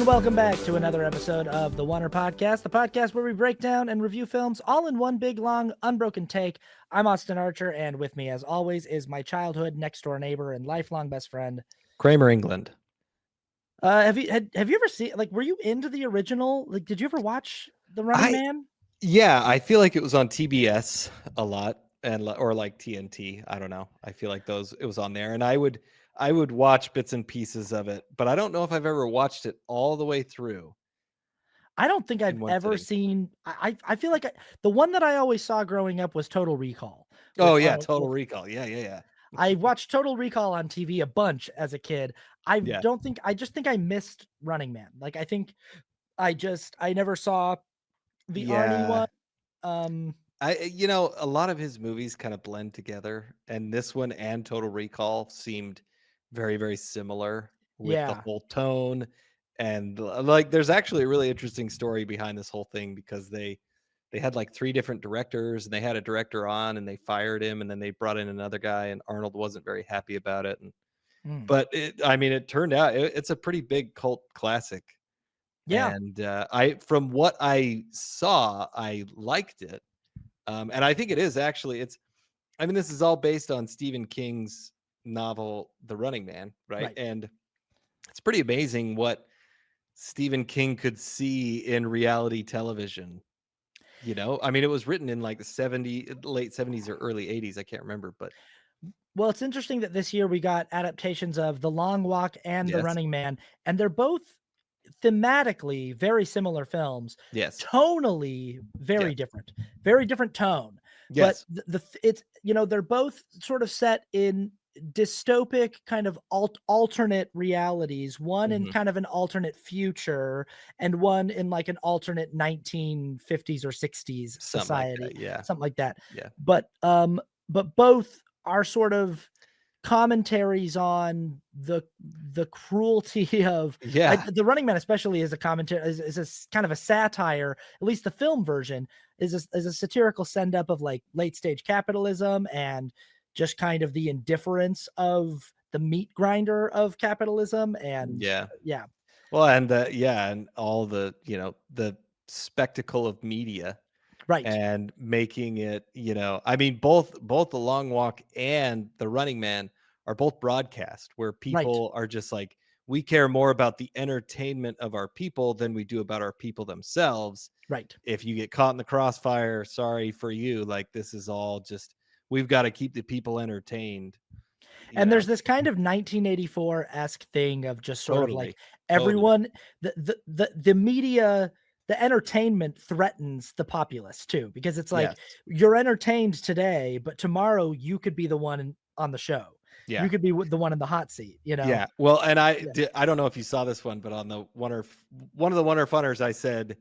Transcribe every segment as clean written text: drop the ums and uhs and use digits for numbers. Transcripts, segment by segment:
everyone. Welcome back to another episode of the Oner podcast, the podcast where we break down and review films all in one big, long, unbroken take. I'm Austin Archer, and with me, as always, is my childhood next-door neighbor and lifelong best friend, Kramer, England. Have you ever seen, like, were you into the original? Like, did you ever watch The Running Man? Yeah, I feel like it was on TBS a lot, or like TNT. I don't know. I feel like it was on there, and I would watch bits and pieces of it, but I don't know if I've ever watched it all the way through. I don't think I've ever seen. I feel like the one that I always saw growing up was Total Recall. Oh yeah, Total Recall. Yeah. I watched Total Recall on TV a bunch as a kid. I just think I missed Running Man. Like, I think I never saw the Arnie one. A lot of his movies kind of blend together, and this one and Total Recall seemed very, very similar with the whole tone. And like, there's actually a really interesting story behind this whole thing, because they had like 3 different directors, and they had a director on and they fired him, and then they brought in another guy, and Arnold wasn't very happy about it. But it turned out it's a pretty big cult classic. Yeah. And from what I saw, I liked it. And I think it is actually, this is all based on Stephen King's novel, The Running Man, right? And it's pretty amazing what Stephen King could see in reality television. It was written in like the late 70s or early 80s. I can't remember, but. Well, it's interesting that this year we got adaptations of The Long Walk and The Running Man, and they're both thematically very similar films. Yes. Tonally very different tone. Yes. But it's, they're both sort of set in dystopic kind of alternate realities, one in kind of an alternate future and one in like an alternate 1950s or 60s society, something like that. But both are sort of commentaries on the cruelty of The Running Man, especially as a commentary, is a kind of a satire. At least the film version is a satirical send up of like late stage capitalism and just kind of the indifference of the meat grinder of capitalism. And well, and all the the spectacle of media, right, and making it, both The Long Walk and The Running Man are both broadcast, where people are just like, we care more about the entertainment of our people than we do about our people themselves. Right. If you get caught in the crossfire, sorry for you. Like, this is all just, we've got to keep the people entertained. And there's this kind of 1984-esque thing of just sort of like everyone, the media, the entertainment threatens the populace too, because it's like, you're entertained today, but tomorrow you could be the one on the show. You could be the one in the hot seat, Yeah. Well, and I don't know if you saw this one, but on the one of the Oner Funners, I said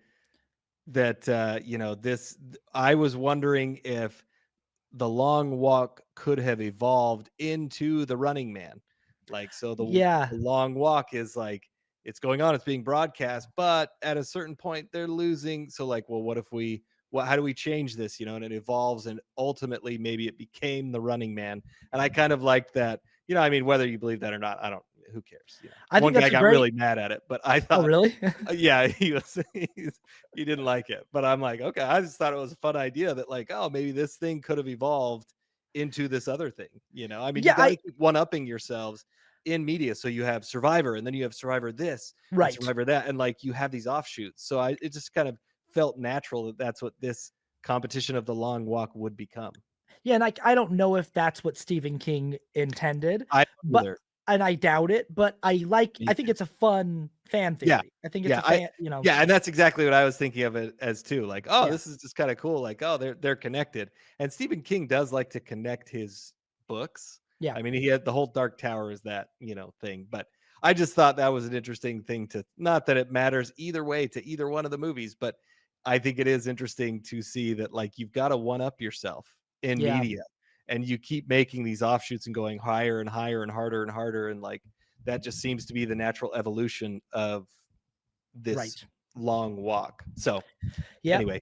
that, I was wondering if The Long Walk could have evolved into The Running Man. Like, so the Long Walk is like, it's going on, it's being broadcast, but at a certain point they're losing. So like, well, how do we change this? And it evolves, and ultimately maybe it became The Running Man. And I kind of like that, whether you believe that or not, who cares? I think one guy got really mad at it, but I thought, oh, really? he didn't like it, but I'm like, okay, I just thought it was a fun idea that like, oh, maybe this thing could have evolved into this other thing. You got to keep one-upping yourselves in media. So you have Survivor, and then you have Survivor this, right, Survivor that, and like you have these offshoots. So it just kind of felt natural that that's what this competition of The Long Walk would become. Yeah, and I don't know if that's what Stephen King intended, but and I doubt it, but I think it's a fun fan theory. Yeah. I think it's a fan, Yeah, and that's exactly what I was thinking of it as too. Like, oh, this is just kind of cool. Like, oh, they're connected. And Stephen King does like to connect his books. Yeah. He had the whole Dark Tower is that, thing. But I just thought that was an interesting thing not that it matters either way to either one of the movies, but I think it is interesting to see that like you've got to one up yourself in media, and you keep making these offshoots and going higher and higher and harder and harder. And like, that just seems to be the natural evolution of this Long Walk. So anyway,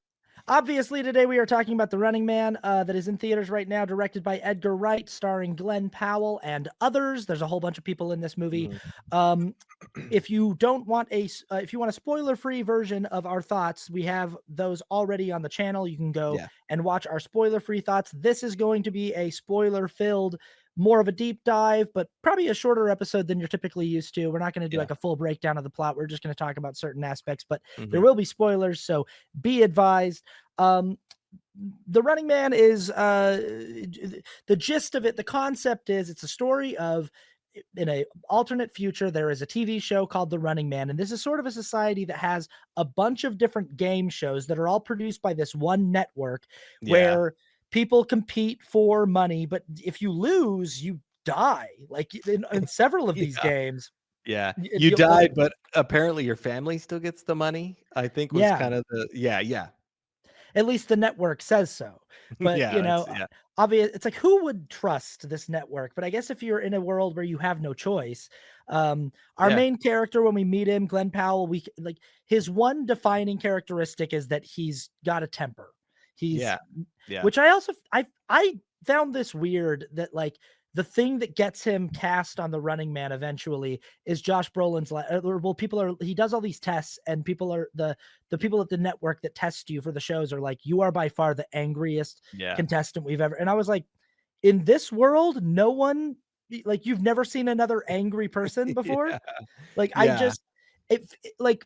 Obviously, today we are talking about The Running Man, that is in theaters right now, directed by Edgar Wright, starring Glenn Powell and others. There's a whole bunch of people in this movie. Mhm. Um, if you don't want if you want a spoiler-free version of our thoughts, we have those already on the channel. You can go Yeah. and watch our spoiler-free thoughts. This is going to be a spoiler-filled, more of a deep dive, but probably a shorter episode than you're typically used to. We're not going to do Yeah. like a full breakdown of the plot. We're just going to talk about certain aspects, but there Mhm. will be spoilers, so be advised. Um, the Running Man is the gist of it. The concept is it's a story of in a alternate future there is a TV show called The Running Man, and this is sort of a society that has a bunch of different game shows that are all produced by this one network Yeah. where people compete for money, but if you lose, you die. Like in several of these Yeah. games, Yeah. You the died, but apparently your family still gets the money, I think was yeah, kind of the yeah. at least the network says so. But, Yeah, it's yeah. obvious it's like who would trust this network? But I guess if you're in a world where you have no choice, our Yeah. main character when we meet him, Glenn Powell, we like his one defining characteristic is that he's got a temper. He's Yeah. Yeah. which I also I found this weird that like the thing that gets him cast on The Running Man eventually is Josh Brolin's well, people are he does all these tests and people are the people at the network that test you for the shows are like, you are by far the angriest Yeah. contestant we've ever. And I was like, in this world, no one like you've never seen another angry person before. Yeah. Like I Yeah. just like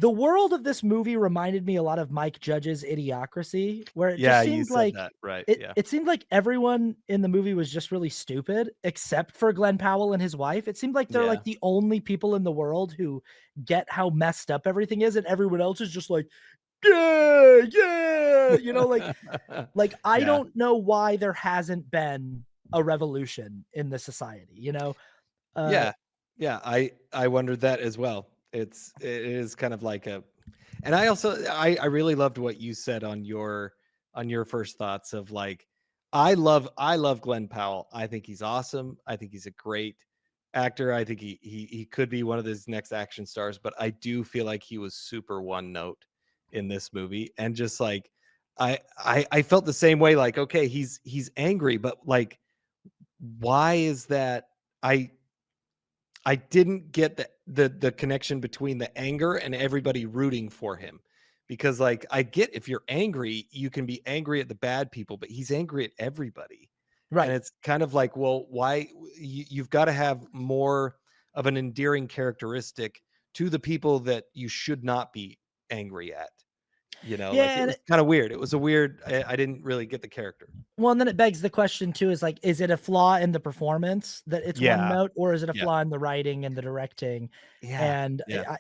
the world of this movie reminded me a lot of Mike Judge's Idiocracy, where it just Yeah, you seemed said like that, right, yeah. it seemed like everyone in the movie was just really stupid, except for Glenn Powell and his wife. It seemed like they're Yeah. like the only people in the world who get how messed up everything is, and everyone else is just like, yeah, yeah, like I Yeah. don't know why there hasn't been a revolution in the society, Uh, Yeah. Yeah, I wondered that as well. It is kind of like a and I also I really loved what you said on your first thoughts of like I love Glenn Powell. I think he's awesome. I think he's a great actor. I think he could be one of his next action stars, but I do feel like he was super one note in this movie and just like I felt the same way like okay, he's angry, but like why is that I I didn't get the connection between the anger and everybody rooting for him. Because like I get if you're angry, you can be angry at the bad people, but he's angry at everybody. And right. it's kind of like, well, why you've got to have more of an endearing characteristic to the people that you should not be angry at. Like Yeah, it and was kind of weird. It was a weird I didn't really get the character. well, and then it begs the question too is like, is it a flaw in the performance that it's one Yeah. note, or is it a Yeah. flaw in the writing and the directing? Yeah. And Yeah.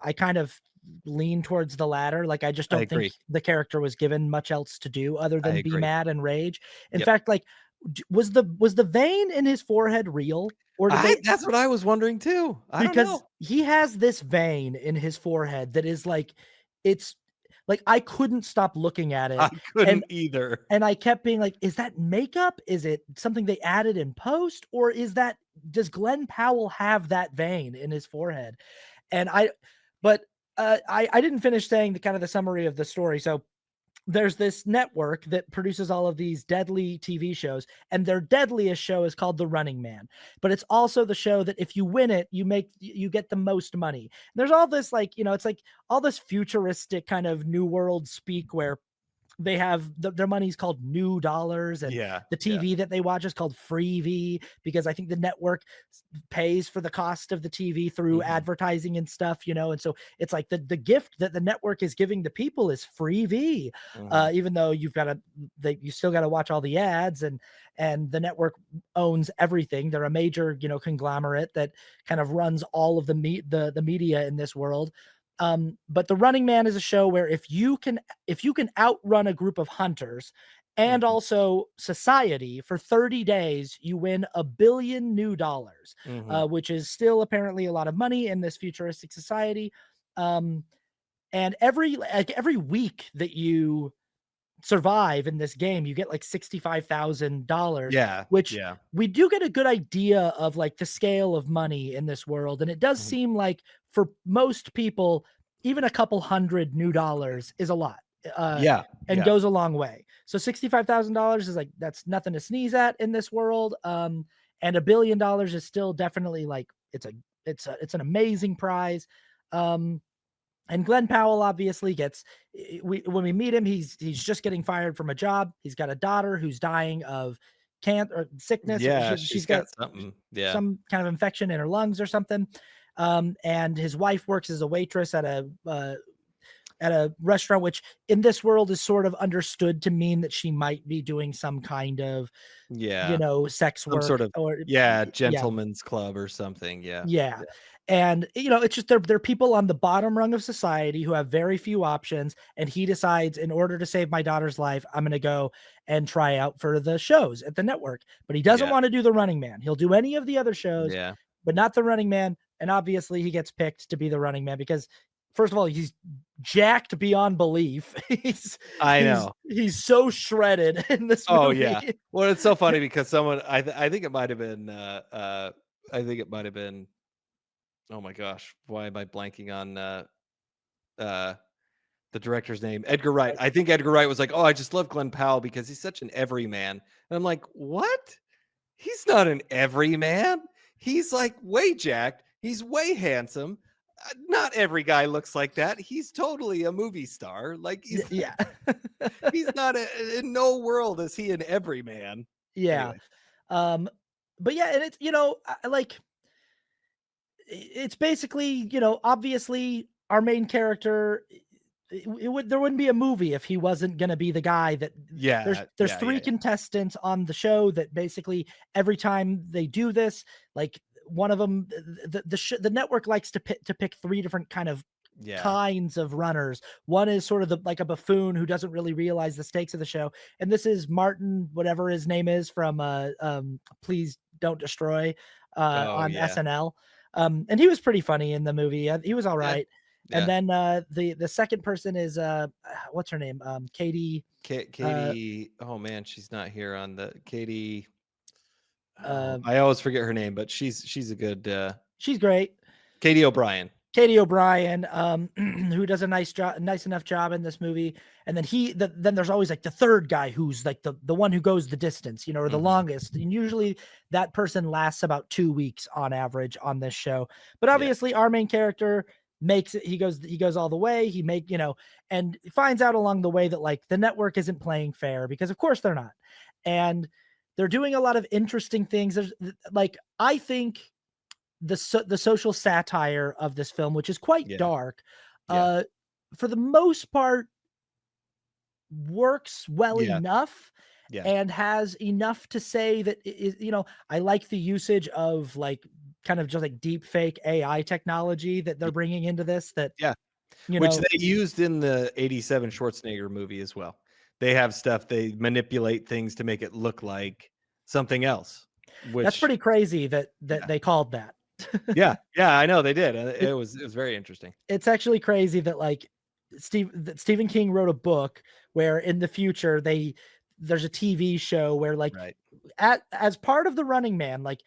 I kind of lean towards the latter. Like I just I don't think agree. the character was given much else to do other I than be agree. mad and rage. In Yep. fact, like was the vein in his forehead real, or did I they that's what I was wondering too. I don't because know. he has this vein in his forehead that is like it's like I couldn't stop looking at I it. And couldn't either. and I kept being like, is that makeup? Is it something they added in post? Or does Glenn Powell have that vein in his forehead? And but I didn't finish saying the kind of the summary of the story. So there's this network that produces all of these deadly TV shows, and their deadliest show is called The Running Man. But it's also the show that if you win it, you get the most money. And there's all this like, it's like all this futuristic kind of new world speak where they have their money's called new dollars, and Yeah, the yeah. TV that they watch is called freebie because I think the network pays for the cost of the TV through Mhm, advertising and stuff, and so it's like the gift that the network is giving the people is freebie, mhm, even though you still got to watch all the ads, and the network owns everything. They're a major conglomerate that kind of runs all of the media in this world. But The Running Man is a show where if you can outrun a group of hunters and mhm, also society for 30 days, you win $1 billion new dollars, mhm. which is still apparently a lot of money in this futuristic society. Um, and every week that you survive in this game, you get like $65,000, Yeah, which yeah. we do get a good idea of like the scale of money in this world. And it does Mhm. seem like for most people, even a couple hundred new dollars is a lot. Yeah, and yeah, goes a long way. So $65,000 is like, that's nothing to sneeze at in this world. And $1 billion is still definitely like, it's an amazing prize. Um, and Glenn Powell obviously gets, when we meet him, he's just getting fired from a job. He's got a daughter who's dying of cancer or sickness, or yeah. she's She's got got something. Yeah, some kind of infection in her lungs or something. And his wife works as a waitress at a restaurant, which in this world is sort of understood to mean that she might be doing some kind of, yeah. sex Some work sort of, or yeah, yeah, gentleman's club or something. Yeah, yeah. yeah, And it's just they're people on the bottom rung of society who have very few options. And he decides, in order to save my daughter's life, I'm gonna go and try out for the shows at the network. But he doesn't yeah, want to do the Running Man. He'll do any of the other shows, yeah. but not the Running Man. And obviously he gets picked to be the Running Man because, first of all, he's jacked beyond belief. I know. He's so shredded in this Oh yeah. movie. Well, it's so funny because someone, I think it might have been, I think it might have been. Oh my gosh, why am I blanking on uh the director's name? Edgar Wright. I think Edgar Wright was like, "Oh, I just love Glenn Powell because he's such an everyman." And I'm like, "What? He's not an everyman. He's like way jacked. He's way handsome. Not every guy looks like that. He's totally a movie star. Like Yeah. he's not in no world is he an everyman." Yeah. Anyway, Um, but yeah, and it's, like, it's basically, obviously our main character, there wouldn't be a movie if he wasn't going to be the guy that there's yeah, there's yeah, three yeah, yeah, contestants on the show that basically every time they do this, like one of them, the network likes to pick three different yeah. kinds of runners. One is sort of like a buffoon who doesn't really realize the stakes of the show, and this is Martin, whatever his name is, from Please Don't Destroy Oh on yeah, SNL. And he was pretty funny in the movie. He was all yeah, right. And yeah. then the second person is what's her name? Katie. Uh, Katie. Oh man, she's not here on the Katie. Oh, uh, I always forget her name, but she's a good she's great. Katie O'Brien. Katie O'Brien, who does a nice enough job in this movie. And then then there's always like the third guy who's like the one who goes the distance, or the Hmm. longest. And usually that person lasts about 2 weeks on average on this show. But Yeah. obviously our main character makes it. He goes all the way. And finds out along the way that like the network isn't playing fair, because of course they're not. And they're doing a lot of interesting things. There's like, I think the social satire of this film, which is quite Yeah. dark, Yeah. uh, for the most part, works well Yeah. enough Yeah. and has enough to say that I like the usage of like kind of just like deep fake AI technology that they're y- bringing into this. That Yeah. you Which know they used in the 87 Schwarzenegger movie as well. They have stuff, they manipulate things to make it look like something else, that's which pretty crazy that yeah. they called that. Yeah. Yeah, I know they did. And It, it was very interesting. it's actually crazy that like that Stephen King wrote a book where in the future there's a TV show where like Right. as part of the Running Man, like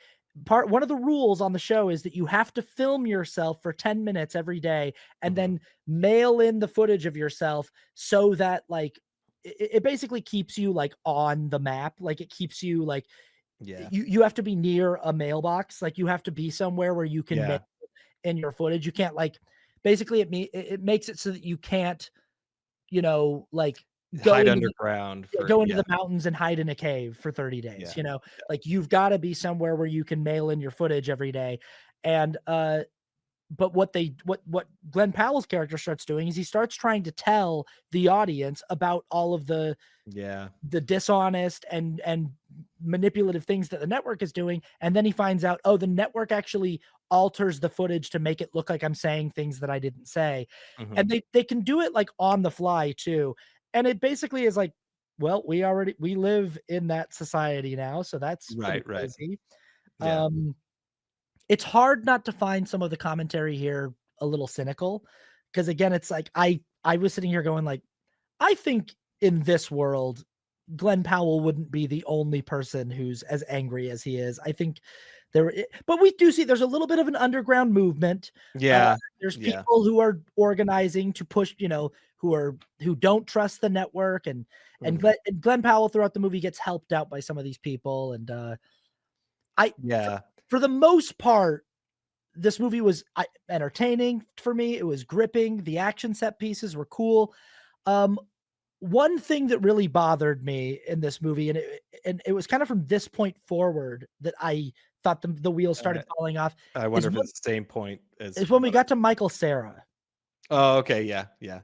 one of the rules on the show is that you have to film yourself for 10 minutes every day and Hmm. then mail in the footage of yourself so that like it basically keeps you like on the map. Like it keeps you like Yeah. you have to be near a mailbox. Like you have to be somewhere where you can mail Yeah. in your footage. You can't like basically it makes it so that you can't, like go Hide into the underground yeah, for go into yeah. the mountains and hide in a cave for 30 days, Yeah. like you've got to be somewhere where you can mail in your footage every day. And but what Glenn Powell's character starts doing is he starts trying to tell the audience about all of Yeah. the dishonest and manipulative things that the network is doing. And then he finds out, oh, the network actually alters the footage to make it look like I'm saying things that I didn't say. Hmm. And they can do it like on the fly too. And it basically is like, well, we live in that society now, so that's pretty Right, right. crazy. Yeah. Um, it's hard not to find some of the commentary here a little cynical, because again, it's like I was sitting here going like, I think in this world, Glenn Powell wouldn't be the only person who's as angry as he is. I think But we do see there's a little bit of an underground movement. Uh, Yeah. there's Yeah. people who are organizing to push, who don't trust the network, and Mhm. Glenn Powell throughout the movie gets helped out by some of these people, and I Yeah. for the most part, this movie was entertaining for me. It was gripping. The action set pieces were cool. Um, One thing that really bothered me in this movie, and it was kind of from this point forward that I thought the wheels Uh, started falling off, I is wonder if when it's the same point as is when we what I got to Michael Cera. Oh, okay, yeah, yeah.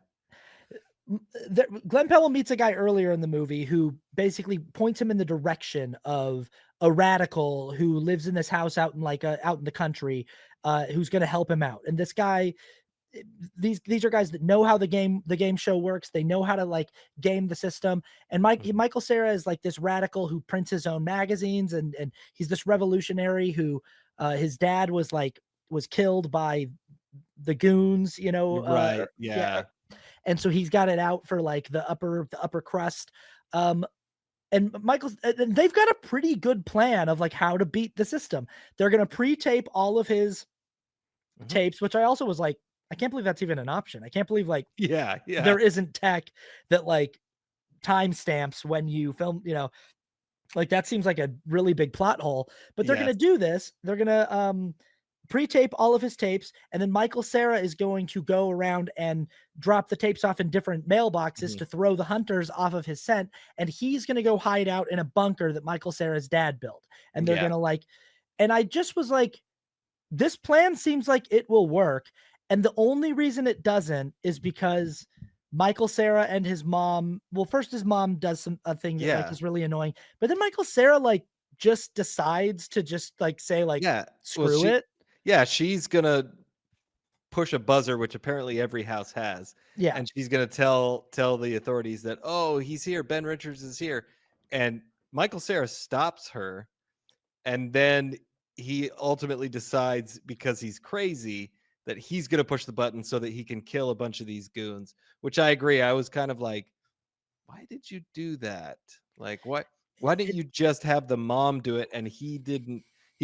Glenn Powell meets a guy earlier in the movie who basically points him in the direction of a radical who lives in this house out in the country, who's going to help him out. And this guy, these are guys that know how the game show works. They know how to like game the system. And Mhm. Michael Cera is like this radical who prints his own magazines, and he's this revolutionary who his dad was killed by the goons, Right, yeah, yeah. and so he's got it out for like the upper crust. Um, and they've got a pretty good plan of like how to beat the system. They're gonna pre-tape all of his Mhm. tapes, which I also was like, I can't believe that's even an option. I can't believe like Yeah, yeah, there isn't tech that like timestamps when you film, like that seems like a really big plot hole. But they're yes. gonna do this. They're gonna pre-tape all of his tapes, and then Michael Cera is going to go around and drop the tapes off in different mailboxes Mhm. to throw the hunters off of his scent, and he's going to go hide out in a bunker that Michael Cera's dad built. And they're Yeah. going to like, and I just was like, this plan seems like it will work, and the only reason it doesn't is because Michael Cera and his mom, well, first his mom does a thing that like Yeah. is really annoying, but then Michael Cera like just decides to just like say like Yeah. Well, screw it. she's gonna push a buzzer, which apparently every house has, Yeah. and she's gonna tell the authorities that, "Oh, he's here, Ben Richards is here." And Michael Cera stops her, and then he ultimately decides because he's crazy that he's gonna push the button so that he can kill a bunch of these goons, which I agree. I was kind of like, why did you do that? Like, why didn't It you just have the mom do it and he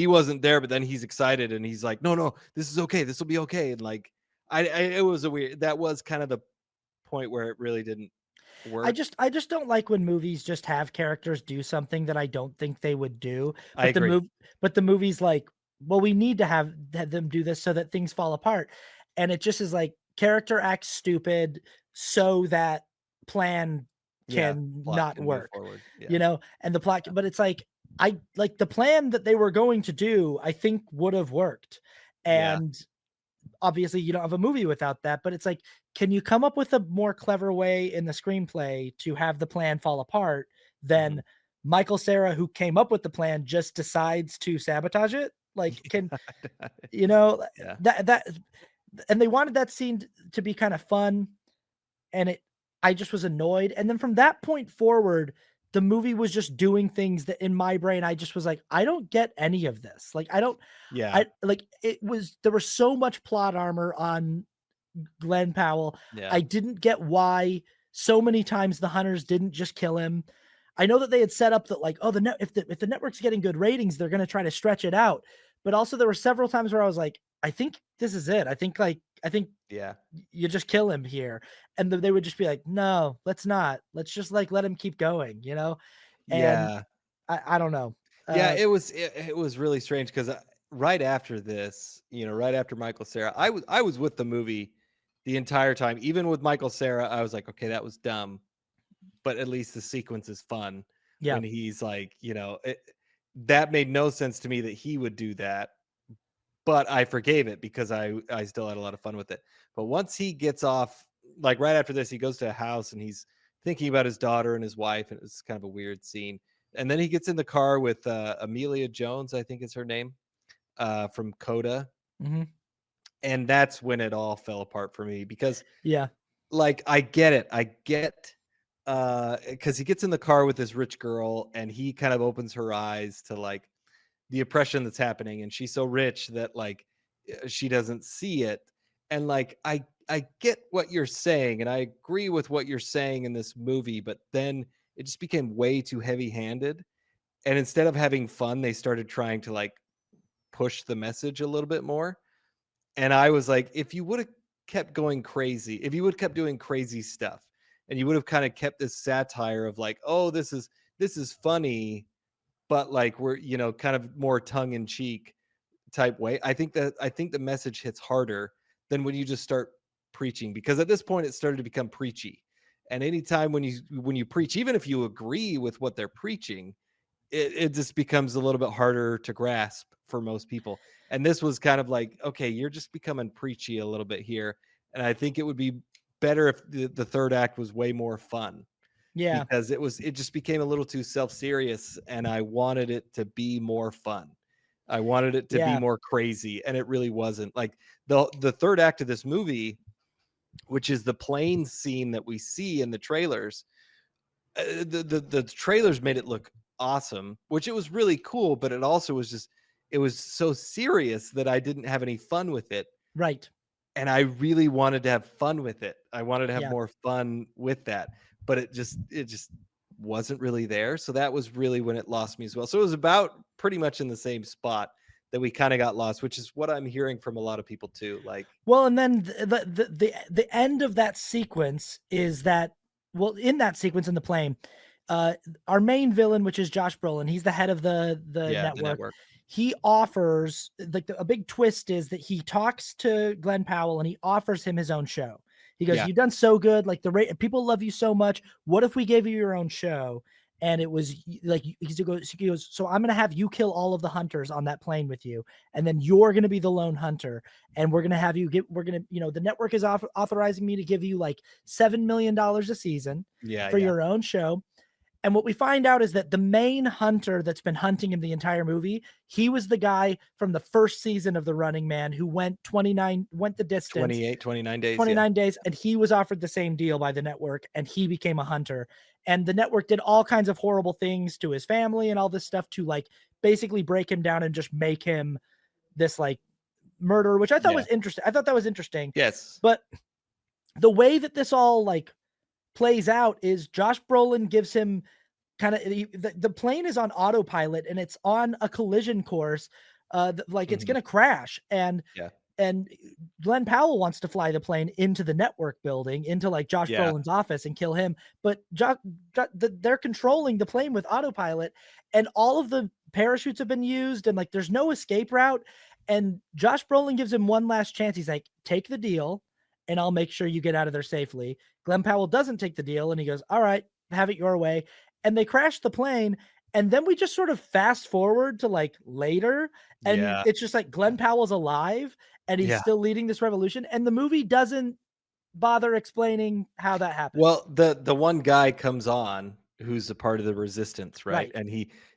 wasn't there, but then he's excited and he's like, no, no, this is okay. This will be okay. And like, it was a weird, that was kind of the point where it really didn't I work. just I just don't like when movies just have characters do something that I don't think they would do, I but the agree. move but the movie's like, "Well, we need to have them do this so that things fall apart." And it just is like character acts stupid so that plan Yeah. can Plot not can move work, forward. Yeah. And the plot, but it's like I like the plan that they were going to do, I think would have worked. Yeah. And obviously you don't have a movie without that, but it's like, can you come up with a more clever way in the screenplay to have the plan fall apart Hmm. than Michael Cera, who came up with the plan, just decides to sabotage it? Like, you know, Yeah. that and they wanted that scene to be kind of fun, and I just was annoyed. And then from that point forward, the movie was just doing things that in my brain I just was like, I don't get any of this. Like, I don't Yeah. I like it was there was so much plot armor on Glenn Powell. Yeah. I didn't get why so many times the hunters didn't just kill him. I know that they had set up that like, oh, if the network's getting good ratings, they're gonna try to stretch it out. But also there were several times where I was like, I think this is it. I think Yeah. you just kill him here. And they would just be like, no, let's not. Let's just like let him keep going. And Yeah. I don't know. Yeah, Uh it was really strange because right after this, right after Michael Cera, I was with the movie the entire time. Even with Michael Cera, I was like, okay, that was dumb, but at least the sequence is fun yeah. when he's like, that made no sense to me that he would do that, but I forgave it because I still had a lot of fun with it. But once he gets off, like right after this, he goes to a house and he's thinking about his daughter and his wife, and it's kind of a weird scene. And then he gets in the car with Amelia Jones, I think is her name, from Coda, Hmm. and that's when it all fell apart for me because, Yeah. like, I get it, I get, because he gets in the car with this rich girl and he kind of opens her eyes to like the oppression that's happening, and she's so rich that like she doesn't see it. And like I get what you're saying and I agree with what you're saying in this movie, but then it just became way too heavy-handed, and instead of having fun they started trying to like push the message a little bit more. And I was like, if you would have kept going crazy, if you would have kept doing crazy stuff, and you would have kind of kept this satire of like, oh, this is funny, but like we're, kind of more tongue in cheek type way. I think the message hits harder than when you just start preaching, because at this point it started to become preachy. And anytime when you preach, even if you agree with what they're preaching, it just becomes a little bit harder to grasp for most people. And this was kind of like, okay, you're just becoming preachy a little bit here. And I think it would be better if the third act was way more fun, Yeah. because it just became a little too self-serious, and I wanted it to be more fun. I wanted it to be Yeah. more crazy, and it really wasn't. Like the third act of this movie, which is the plane scene that we see in the trailers, the trailers made it look awesome, which it was really cool, but it also was just, it was so serious that I didn't have any fun with it. Right. And I really wanted to have fun with it. I wanted to have Yeah. more fun with that, but it just wasn't really there. So that was really when it lost me as well. So it was about pretty much in the same spot that we kind of got lost, which is what I'm hearing from a lot of people too. Like, Well, and then the end of that sequence is that, well, in that sequence in the plane, uh, our main villain, which is Josh Brolin, he's the head of the yeah, the network. network. He offers, like, a big twist is that he talks to Glenn Powell and he offers him his own show. He goes, Yeah, "You've done so good. Like, people love you so much. What if we gave you your own show?" And it was like, he goes, "So I'm gonna have you kill all of the hunters on that plane with you, and then you're gonna be the lone hunter, and we're gonna have you get. We're gonna, the network is authorizing me to give you like $7 million a season yeah, for yeah. your own show." And what we find out is that the main hunter that's been hunting him the entire movie, he was the guy from the first season of The Running Man who went the distance, 28, 29 days. Yeah, 29 days, and he was offered the same deal by the network and he became a hunter. And the network did all kinds of horrible things to his family and all this stuff to, like, basically break him down and just make him this, like, murderer, which I thought yeah. was interesting. I thought that was interesting. Yes. But the way that this all, like, plays out is Josh Brolin gives him kind of, the plane is on autopilot and it's on a collision course, like it's Mhm. gonna crash, Yeah. and Glenn Powell wants to fly the plane into the network building, into, like, Josh Yeah. Brolin's office and kill him, but they're controlling the plane with autopilot, and all of the parachutes have been used, and, like, there's no escape route, and Josh Brolin gives him one last chance. He's like, "Take the deal, and I'll make sure you get out of there safely." Glenn Powell doesn't take the deal, and he goes, "All right, have it your way," and they crash the plane, and then we just sort of fast forward to, like, later, and Yeah. it's just like Glenn Powell's alive, and he's Yeah. still leading this revolution, and the movie doesn't bother explaining how that happened. Well, the one guy comes on who's a part of the resistance, right? Right. And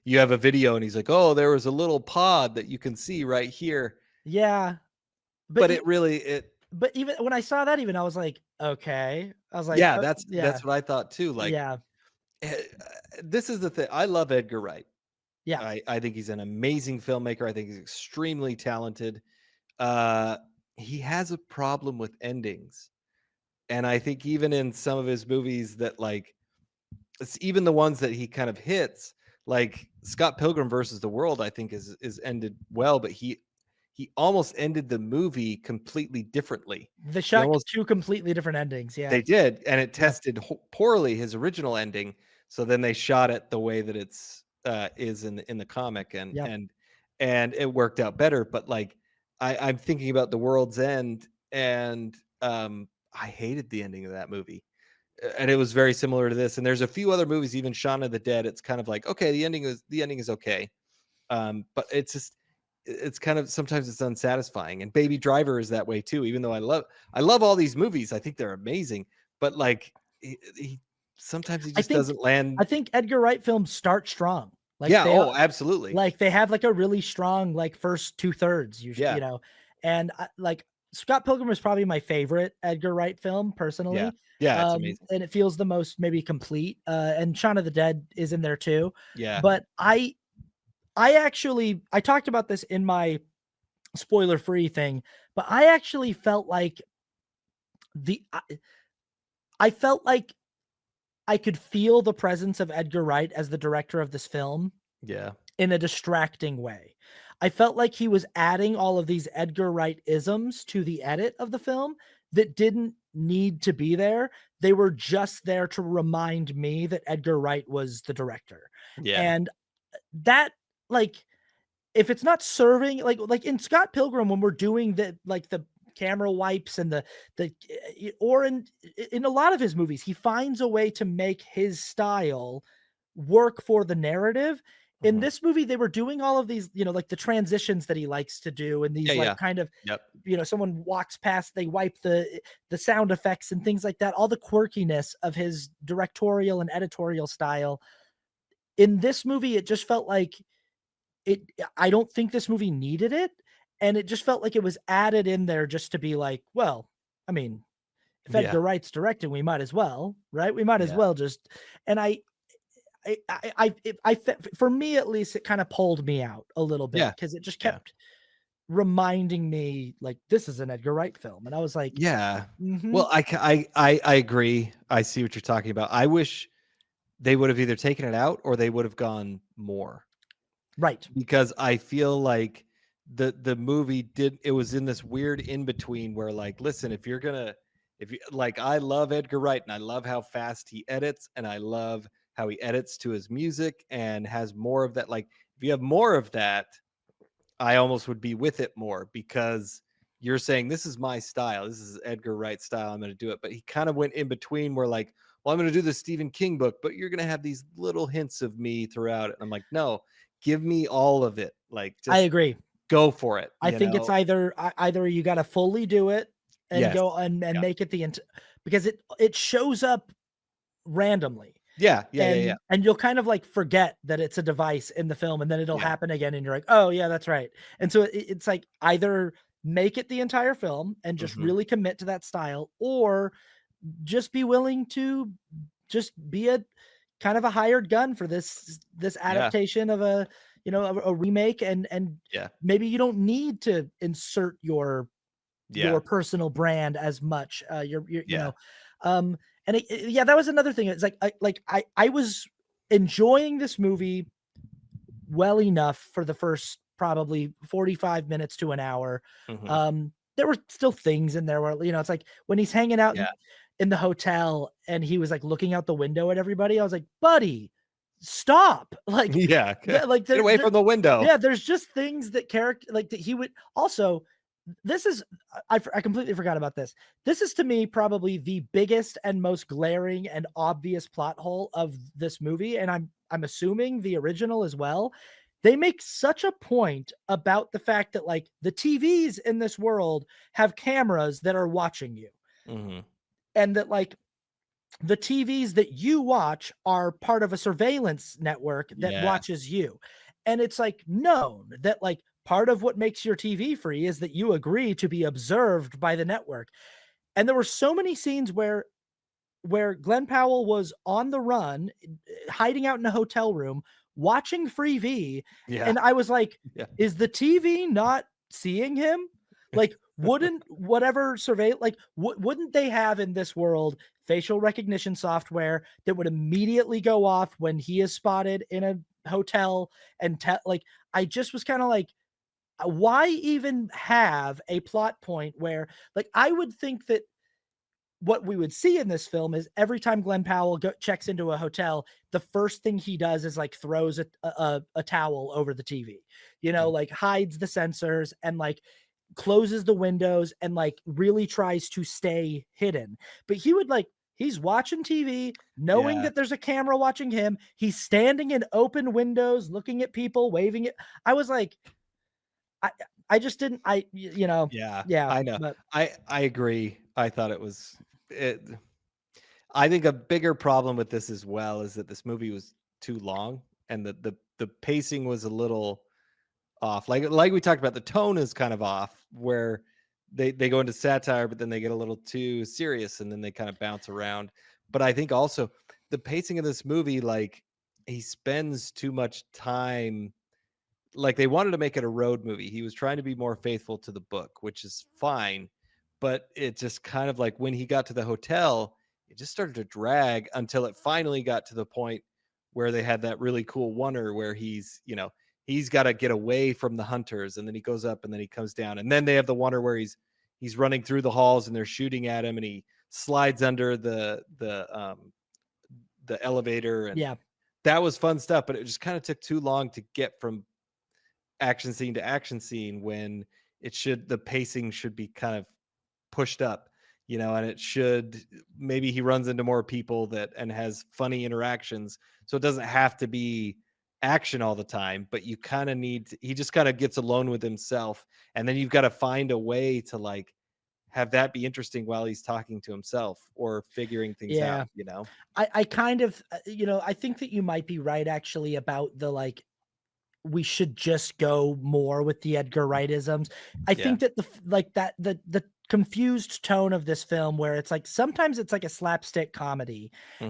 you have a video and he's like, "Oh, there was a little pod that you can see right here." Yeah, but But e it really it but even when I saw that, even I was like, "Okay." I was like, yeah, that's yeah, that's what I thought too. Like, yeah, eh, this is the thing. I love Edgar Wright. yeah." I think he's an amazing filmmaker. I think he's extremely talented. Uh he has a problem with endings. And I think even in some of his movies that, like, it's even the ones that he kind of hits, like Scott Pilgrim versus the World, I think is ended well, but he almost ended the movie completely differently. They He shot almost 2 completely different endings, yeah, They did, and it yeah, tested poorly his original ending. So then they shot it the way that it's is in the comic, and yep. and it worked out better. But like, I'm thinking about The World's End, and I hated the ending of that movie. And it was very similar to this. And there's a few other movies, even Shaun of the Dead. It's kind of like, okay, the ending is okay, but it's kind of, sometimes it's unsatisfying. And Baby Driver is that way too. Even though I love all these movies, I think they're amazing, but like he sometimes he I just think doesn't land. I think Edgar Wright films start strong. Like, Yeah. they are Oh, absolutely. like, they have, like, a really strong, like, first 2/3 usually, Yeah. and like, Scott Pilgrim is probably my favorite Edgar Wright film Yeah. personally, Yeah. It's amazing. and it feels the most maybe complete, and Shaun of the Dead is in there too, Yeah. but I talked about this in my spoiler-free thing, but I actually felt like the I felt like I could feel the presence of Edgar Wright as the director of this film Yeah. in a distracting way. I felt like he was adding all of these Edgar Wright isms to the edit of the film that didn't need to be there. They were just there to remind me that Edgar Wright was the director. Yeah. And that, like, if it's not serving, like in Scott Pilgrim, when we're doing the camera wipes and or in a lot of his movies, he finds a way to make his style work for the narrative. In Mhm. this movie, they were doing all of these, like the transitions that he likes to do, and Yeah, these like yeah. kind of, Yep. someone walks past, they wipe the sound effects and things like that, all the quirkiness of his directorial and editorial style. In this movie, it just felt like it I don't think this movie needed it, and it just felt like it was added in there just to be like, well, I mean, if Yeah. Edgar Wright's directing, we might as well, right? We might as Yeah. well just. And for me at least, it kind of pulled me out a little bit Yeah. because it just Yeah. kept reminding me like this is an Edgar Wright film, and I was like, Yeah. mm-hmm, Well, I agree. I see what you're talking about. I wish they would have either taken it out or they would have gone more, right. because I feel like the movie did, it was in this weird in between where, like, listen, if you like, I love Edgar Wright and I love how fast he edits and I love how he edits to his music and has more of that. Like, if you have more of that, I almost would be with it more, because you're saying this is my style. This is Edgar Wright style. I'm going to do it. But he kind of went in between where, like, well, I'm going to do the Stephen King book, but you're going to have these little hints of me throughout it. And I'm like, no, give me all of it. Like, I just agree. go for it, I you think it's know? either you got to fully do it and Yes. go and Yeah. make it because it shows up randomly. Yeah. Yeah. Yeah. Yeah. And you'll kind of like forget that it's a device in the film, and then it'll Yeah. happen again and you're like, "Oh yeah, that's right." And so it's like either make it the entire film and just Hmm. really commit to that style, or just be willing to just be a kind of a hired gun for this Yeah. adaptation of a remake, and Yeah. maybe you don't need to insert your Yeah. personal brand as much. Your Yeah. um, and yeah, that was another thing. It's like I was enjoying this movie well enough for the first probably 45 minutes to an hour. Hmm. There were still things in there where, it's like when he's hanging out Yeah. in the hotel and he was like looking out the window at everybody. I was like, buddy, stop. Like, Yeah. like Get away from the window. yeah, there's just things that character like that he would also. This is I completely forgot about this. This is to me probably the biggest and most glaring and obvious plot hole of this movie, and I'm assuming the original as well. They make such a point about the fact that like the TVs in this world have cameras that are watching you, Hmm. and that like the TVs that you watch are part of a surveillance network that Yeah. watches you. And it's like known that like part of what makes your TV free is that you agree to be observed by the network. And there were so many scenes where Glenn Powell was on the run, hiding out in a hotel room, watching Freevee, Yeah. and I was like, Yeah. "Is the TV not seeing him?" Like, wouldn't whatever survey like wouldn't they have in this world facial recognition software that would immediately go off when he is spotted in a hotel and like I just was kind of like, why even have a plot point where like I would think that what we would see in this film is every time Glenn Powell checks into a hotel, the first thing he does is like throws a towel over the TV, like hides the sensors and like closes the windows and like really tries to stay hidden. But he would like, he's watching TV, knowing Yeah. that there's a camera watching him. He's standing in open windows, looking at people, waving it. I was like, I, I just didn't, Yeah. yeah, I know. but I agree. I thought it was it. I think a bigger problem with this as well is that this movie was too long and the pacing was a little off. Like we talked about, the tone is kind of off where they go into satire, but then they get a little too serious and then they kind of bounce around. But I think also the pacing of this movie, like, he spends too much time, like, they wanted to make it a road movie. He was trying to be more faithful to the book, which is fine, but it just kind of like when he got to the hotel, it just started to drag until it finally got to the point where they had that really cool oneer where he's, he's got to get away from the hunters, and then he goes up and then he comes down, and then they have the one where he's running through the halls and they're shooting at him, and he slides under the elevator, and Yeah. that was fun stuff, but it just kind of took too long to get from action scene to action scene when the pacing should be kind of pushed up, and it should, maybe he runs into more people and has funny interactions. So it doesn't have to be action all the time, but you kind of he just kind of gets alone with himself. And then you've got to find a way to like have that be interesting while he's talking to himself or figuring things Yeah. out. I kind of, I think that you might be right actually about the like, we should just go more with the Edgar Wright-isms. I Yeah. think that the confused tone of this film where it's like sometimes it's like a slapstick comedy, Hmm.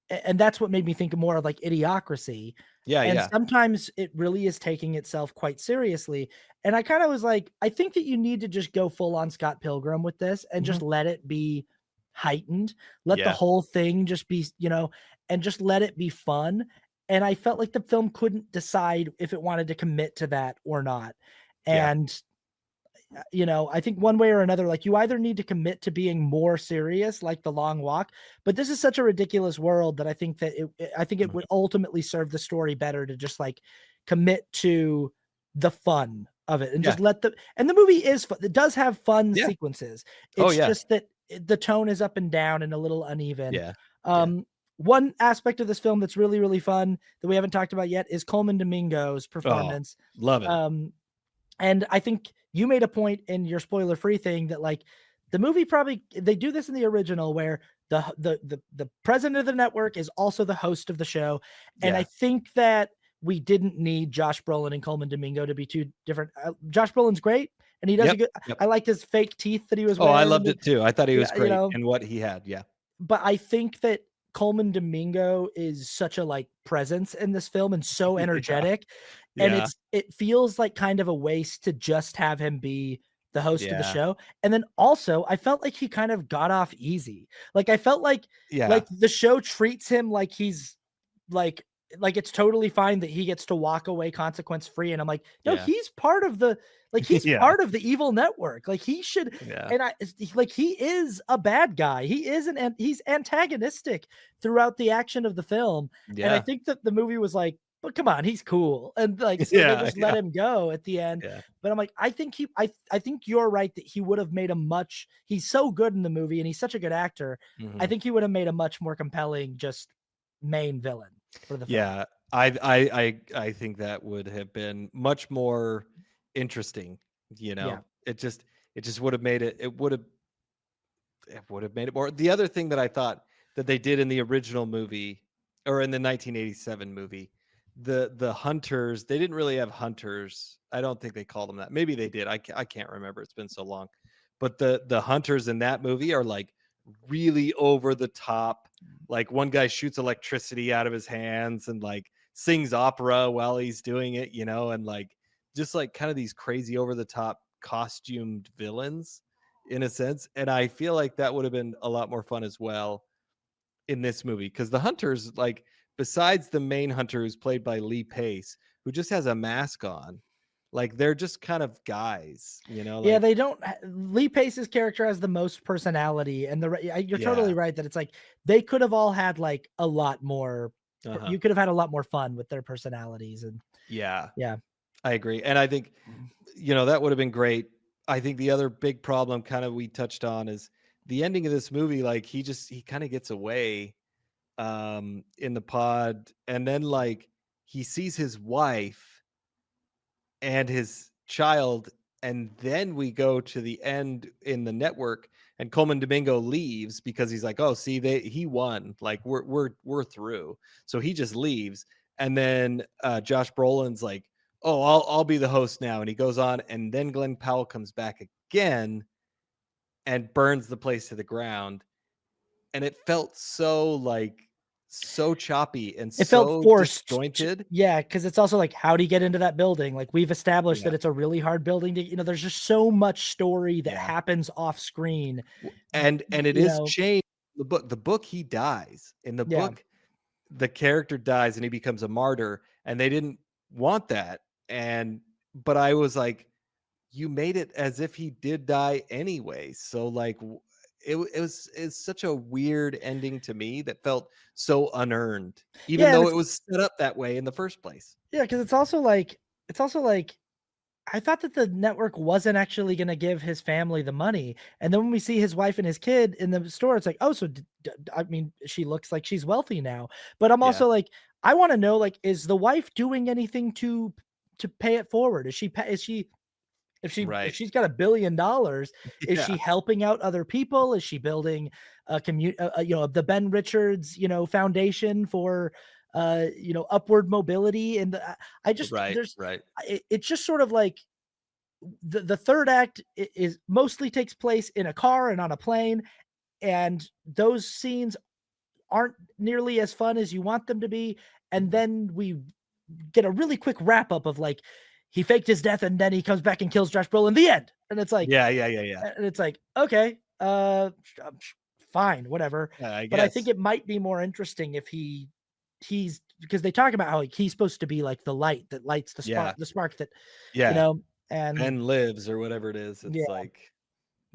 and that's what made me think more of like Idiocracy. Yeah. And Yeah. sometimes it really is taking itself quite seriously. And I kind of was like, I think that you need to just go full on Scott Pilgrim with this and Hmm. just let it be heightened. Let the Yeah. whole thing just be, and just let it be fun. And I felt like the film couldn't decide if it wanted to commit to that or not. Yeah. And I think one way or another, like you either need to commit to being more serious, like The Long Walk, but this is such a ridiculous world that I think that I think it would Mhm. ultimately serve the story better to just like commit to the fun of it and Yeah. just and the movie is fun. It does have fun Yeah. sequences. Oh It's yeah. just that the tone is up and down and a little uneven. Yeah. Yeah. Um, One aspect of this film that's really, really fun that we haven't talked about yet is Coleman Domingo's Oh, performance. love it. Um, and I think you made a point in your spoiler-free thing that, like, the movie probably they do this in the original where the president of the network is also the host of the show, and I Yeah. think that we didn't need Josh Brolin and Coleman Domingo to be two different Josh Brolin's great, and he does a Yep. good Yep. I liked his fake teeth that he was Oh, I wearing in loved the it too. I thought he was yeah, great in what he had. Yeah. but I think that Coleman Domingo is such a, like, presence in this film and so Yeah. energetic, and Yeah. it feels like kind of a waste to just have him be the host of the Yeah. show, and then also, I felt like he kind of got off easy. Like, I felt Yeah. like the show treats him like he's like it's totally fine that he gets to walk away consequence free, and I'm like, "No, Yeah. he's part of the he's Yeah. part of the evil network, like, he should." Yeah. And like, he is a bad guy, he is he's antagonistic throughout the action of the film, and I Yeah. think that the movie was like, "But come on, he's cool," and, like, so they Yeah. just let Yeah. him go at the end, Yeah. but I'm like, I think you're right that he would have made he's so good in the movie, and he's such a good actor, I Mhm. think he would have made a much more compelling just main villain for the film. Yeah. I think that would have been much more interesting, you Yeah. know? It just would have made it would have made it more. The other thing that I thought that they did in the original movie or in the 1987 movie, the hunters, they didn't really have hunters. I don't think they called them that. Maybe they did. I can't remember. It's been so long. But the hunters in that movie are like really over the top. Like one guy shoots electricity out of his hands and like sings opera while he's doing it, and like just like kind of these crazy over the top costumed villains in a sense. And I feel like that would have been a lot more fun as well in this movie because the hunters, like, besides the main hunter who's played by Lee Pace, who just has a mask on, like, they're just kind of guys, Yeah, like, they don't Lee Pace's character has the most personality, and you're yeah, totally right that it's like they could have all had like a lot more uh-huh, you could have had a lot more fun with their personalities and yeah, yeah. I agree. And I think, that would have been great. I think the other big problem kind of we touched on is the ending of this movie. Like, he kind of gets away in the pod, and then like he sees his wife and his child, and then we go to the end in the network, and Coleman Domingo leaves because he's like, oh, see, he won, like we're through. So he just leaves, and then Josh Brolin's like, oh, I'll be the host now, and he goes on, and then Glenn Powell comes back again and burns the place to the ground, and it felt so like so choppy and It felt so forced disjointed. yeah, because it's also like, how do you get into that building? Like, we've established Yeah. that it's a really hard building to there's just so much story that Yeah. happens off screen, And it you is know? changed. The book, he dies. In the Yeah. book, the character dies and he becomes a martyr, and they didn't want that. And but I was like, you made it as if he did die anyway. So like it's such a weird ending to me that felt so unearned, even Yeah, and though it's it was set up that way in the first place. yeah, because it's also like I thought that the network wasn't actually gonna give his family the money, and then when we see his wife and his kid in the store, it's like, "Oh, so I mean, she looks like she's wealthy now." But I'm Yeah. also like, I wanna know, like, is the wife doing anything to pay it forward? Is she if Right. she's got $1 billion, is Yeah. she helping out other people? Is she building a the Ben Richards, foundation for, upward mobility? And I just Right. there's Right. it's just sort of like the third act is mostly takes place in a car and on a plane, and those scenes aren't nearly as fun as you want them to be. And then we get a really quick wrap up of like he faked his death and then he comes back and kills Josh Brolin. The end. And it's like, Yeah. Yeah. Yeah. Yeah. okay, fine, whatever. I But I think guess. it might be more interesting if he's because they talk about how like he's supposed to be like the light that lights Yeah. the spark that you Yeah. know and Ben lives or whatever it is. yeah, It's like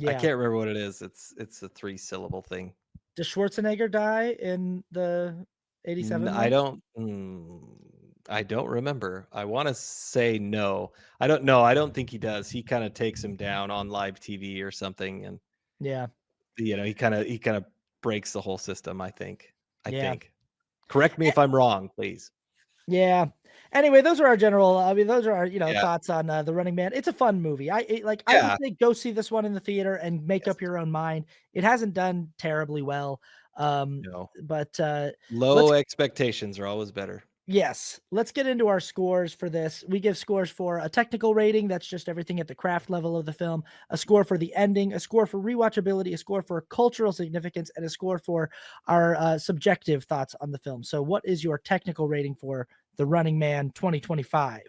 I yeah. can't remember what it is. It's a 3-syllable thing. Does Schwarzenegger die in the '87 one? I don't remember. I wanna say no. I don't know, I don't think he does. He kinda takes him down on live TV or something, and, Yeah, he kinda breaks the whole system, I think. I yeah. think. Correct me Eh if I'm wrong, please. yeah. Anyway, those are our general I mean, those are our, Yeah. thoughts on, The Running Man. It's a fun movie. I would Yeah. say go see this one in the theater and make up Yes. your own mind. It hasn't done terribly well, No. but, let's Low expectations are always better. yes, let's get into our scores for this. We give scores for a technical rating, that's just everything at the craft level of the film, a score for the ending, a score for rewatchability, a score for cultural significance, and a score for our subjective thoughts on the film. So, what is your technical rating for The Running Man 2025?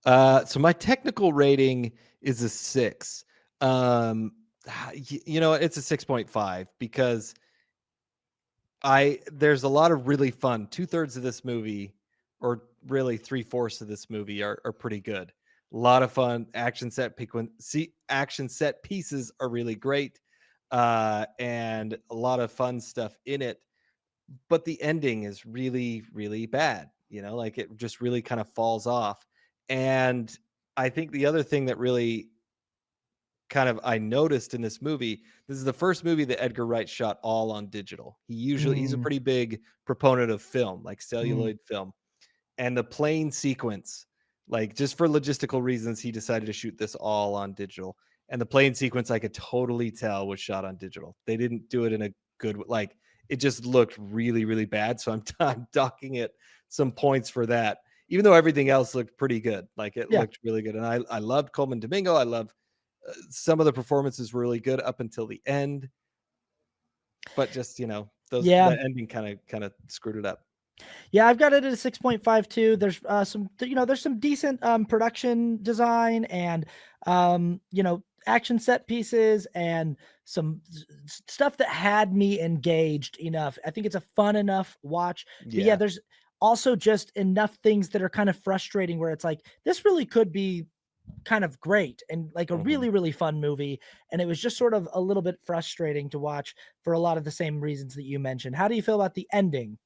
So my technical rating is a 6. It's a 6.5 because there's a lot of really fun. 2/3 of this movie, or really 3/4 of this movie, are pretty good. A lot of fun action set pieces are really great, and a lot of fun stuff in it. But the ending is really, really bad. Like it just really kind of falls off. And I think the other thing that really kind of I noticed in this movie, this is the first movie that Edgar Wright shot all on digital. He's a Mm, pretty big proponent of film, like mm, celluloid film. And the plane sequence, like just for logistical reasons, he decided to shoot this all on digital. And the plane sequence I could totally tell was shot on digital. They didn't do it in a like it just looked really, really bad. So I'm docking it some points for that. Even though everything else looked pretty good. Like it yeah, looked really good. And I loved Coleman Domingo. I love some of the performances were really good up until the end, but just those yeah. the ending kind of screwed it up. Yeah, I've got it at a 6.52. There's there's some decent production design and action set pieces and some stuff that had me engaged enough. I think it's a fun enough watch. But yeah, Yeah. there's also just enough things that are kind of frustrating where it's like this really could be kind of great and like a Mhm. really really fun movie, and it was just sort of a little bit frustrating to watch for a lot of the same reasons that you mentioned. How do you feel about the ending?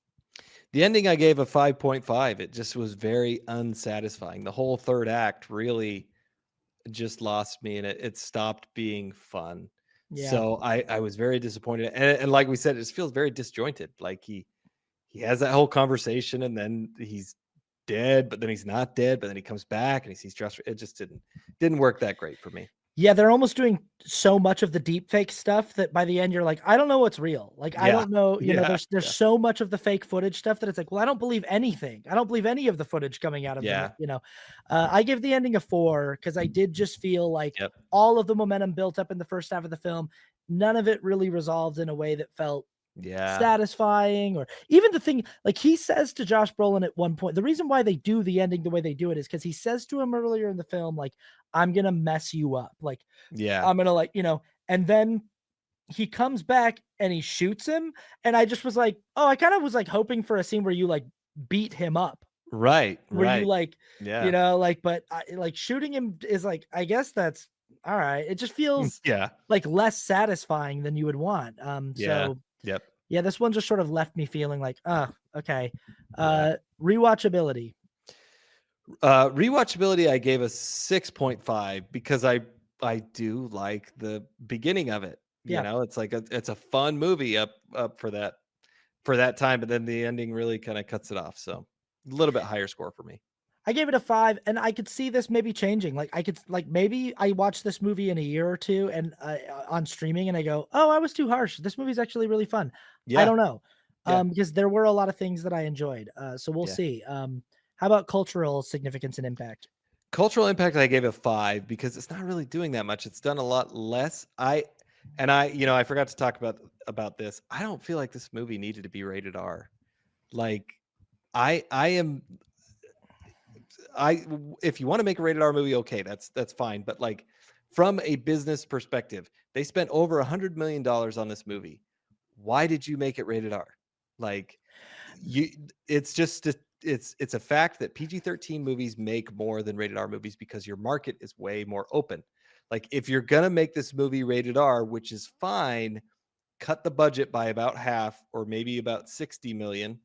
The ending I gave a 5.5. It just was very unsatisfying. The whole third act really just lost me, and it stopped being fun. Yeah. So I was very disappointed, and like we said, it just feels very disjointed. Like he has that whole conversation, and then he's dead, but then he's not dead, but then he comes back and he sees Josh. It just didn't work that great for me. Yeah, they're almost doing so much of the deep fake stuff that by the end you're like, "I don't know what's real." Like, I Yeah. don't know, Yeah. there's Yeah. so much of the fake footage stuff that it's like, "Well, I don't believe anything. I don't believe any of the footage coming out of Yeah. I give the ending a 4 because I did just feel like Yep. all of the momentum built up in the first half of the film, none of it really resolved in a way that felt Yeah. satisfying. Or even the thing like he says to Josh Brolin at one point, the reason why they do the ending the way they do it is because he says to him earlier in the film, like, "I'm gonna mess you up." Like, Yeah. I'm gonna and then he comes back and he shoots him, and I just was like, "Oh, I kind of was like hoping for a scene where you like beat him up." Right. Where you Right. like, Yeah. like, but like shooting him is like, I guess that's all right. It just feels Yeah. like less satisfying than you would want. Yeah. So Yep. yeah, this one just sort of left me feeling like, oh, okay. Yeah. Rewatchability. Rewatchability, I gave a 6.5 because I do like the beginning of it. You Yeah. know, it's like it's a fun movie up for that time, but then the ending really kind of cuts it off. So a little bit higher score for me. I gave it a 5, and I could see this maybe changing. Like, I could like, maybe I watch this movie in a year or 2 and, on streaming, and I go, "Oh, I was too harsh. This movie's actually really fun." I Yeah. don't know, Yeah. because there were a lot of things that I enjoyed, so we'll Yeah. see. How about cultural significance and impact? Cultural impact, I gave a 5 because it's not really doing that much. It's done a lot less. I forgot to talk about this. I don't feel like this movie needed to be rated R. Like I am if you want to make a rated R movie, okay, that's fine. But like from a business perspective, they spent over $100 million on this movie. Why did you make it rated R? Like you it's just it's a fact that PG-13 movies make more than rated R movies because your market is way more open. Like if you're gonna make this movie rated R, which is fine, cut the budget by about half or maybe about 60 million,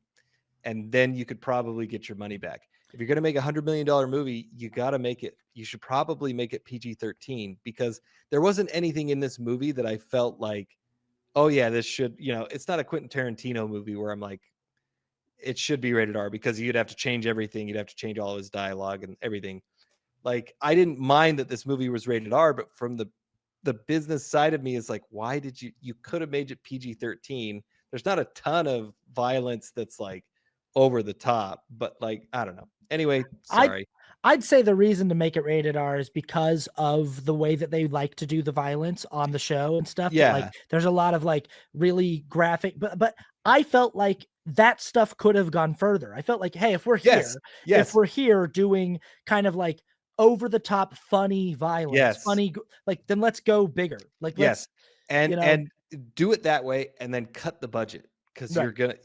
and then you could probably get your money back. If you're gonna make $100 million movie, you should probably make it PG-13 because there wasn't anything in this movie that I felt like, oh yeah, this should, it's not a Quentin Tarantino movie where I'm like, it should be rated R because you'd have to change everything. You'd have to change all his dialogue and everything. Like I didn't mind that this movie was rated R, but from the business side of me is like, why did you could have made it PG-13? There's not a ton of violence that's like over the top, but like, I don't know. Anyway, I sorry. I'd say the reason to make it rated R is because of the way that they like to do the violence on the show and stuff, that, like, Yeah. there's a lot of, like, really graphic, but I felt like that stuff could have gone further. I felt like, "Hey, Yes. if Yes. we're here doing kind of, like, over the top funny violence, Yes. funny g like, then let's go bigger." Like, Yes. let's And you know and do it that way and then cut the budget because Right.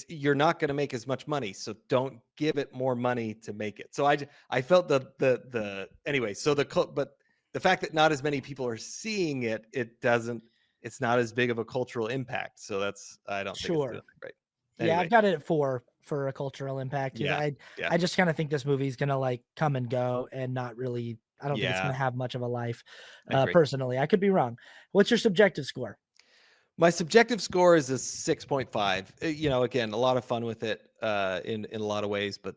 you're not gonna make as much money. So don't give it more money to make it. So I felt the anyway, so but the fact that not as many people are seeing it, it's not as big of a cultural impact. So I don't think it's doing Sure. it right. Yeah, Anyway, I've got it at 4 for a cultural impact because yeah. Yeah. I just kinda think this movie's gonna, like, come and go and not really I don't think it's gonna Yeah. have much of a life, I agree. personally. I could be wrong. What's your subjective score? My subjective score is a 6.5. Again, a lot of fun with it in a lot of ways, but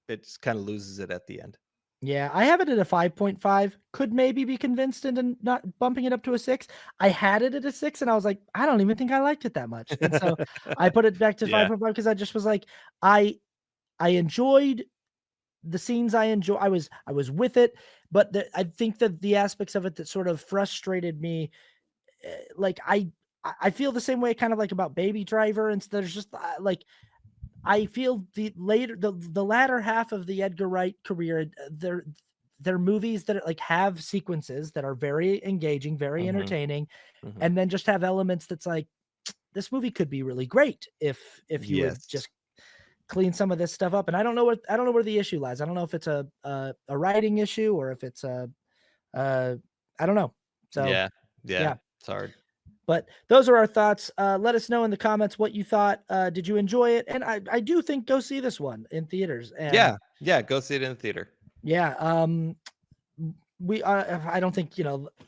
it just kind of loses it at the end. Yeah, I have it at a 5.5. Could maybe be convinced into not bumping it up to a 6. I had it at a 6, and I was like, "I don't even think I liked it that much." And so I put it back to Yeah. 5.5 because I just was like, I I enjoyed the scenes. I was with it, but I think that the aspects of it that sort of frustrated me, like, I feel the same way kind of like about Baby Driver, and there's just, like, I feel the latter half of the Edgar Wright career, they're movies that, like, have sequences that are very engaging, very Hmm. entertaining, Hmm. and then just have elements that's like, "This movie could be really great if you would Yes. just clean some of this stuff up." And I don't know where the issue lies. I don't know if it's a writing issue or if it's uh, I don't know. So, Yeah. Yeah. yeah. It's hard. But those are our thoughts. Let us know in the comments what you thought. Did you enjoy it? And I do think go see this one in theaters. And Yeah. Yeah. Go see it in the theater. yeah, we I don't think,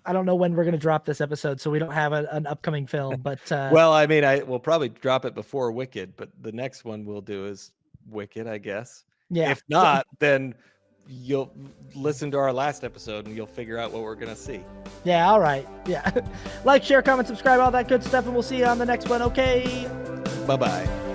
I don't know when we're gonna drop this episode, so we don't have an upcoming film. But Well, I mean, I will probably drop it before Wicked, but the next one we'll do is Wicked, I guess. yeah, If not, then you'll listen to our last episode and you'll figure out what we're gonna see. yeah, all right, yeah. Like, share, comment, subscribe, all that good stuff, and we'll see you on the next one. Okay. Bye bye.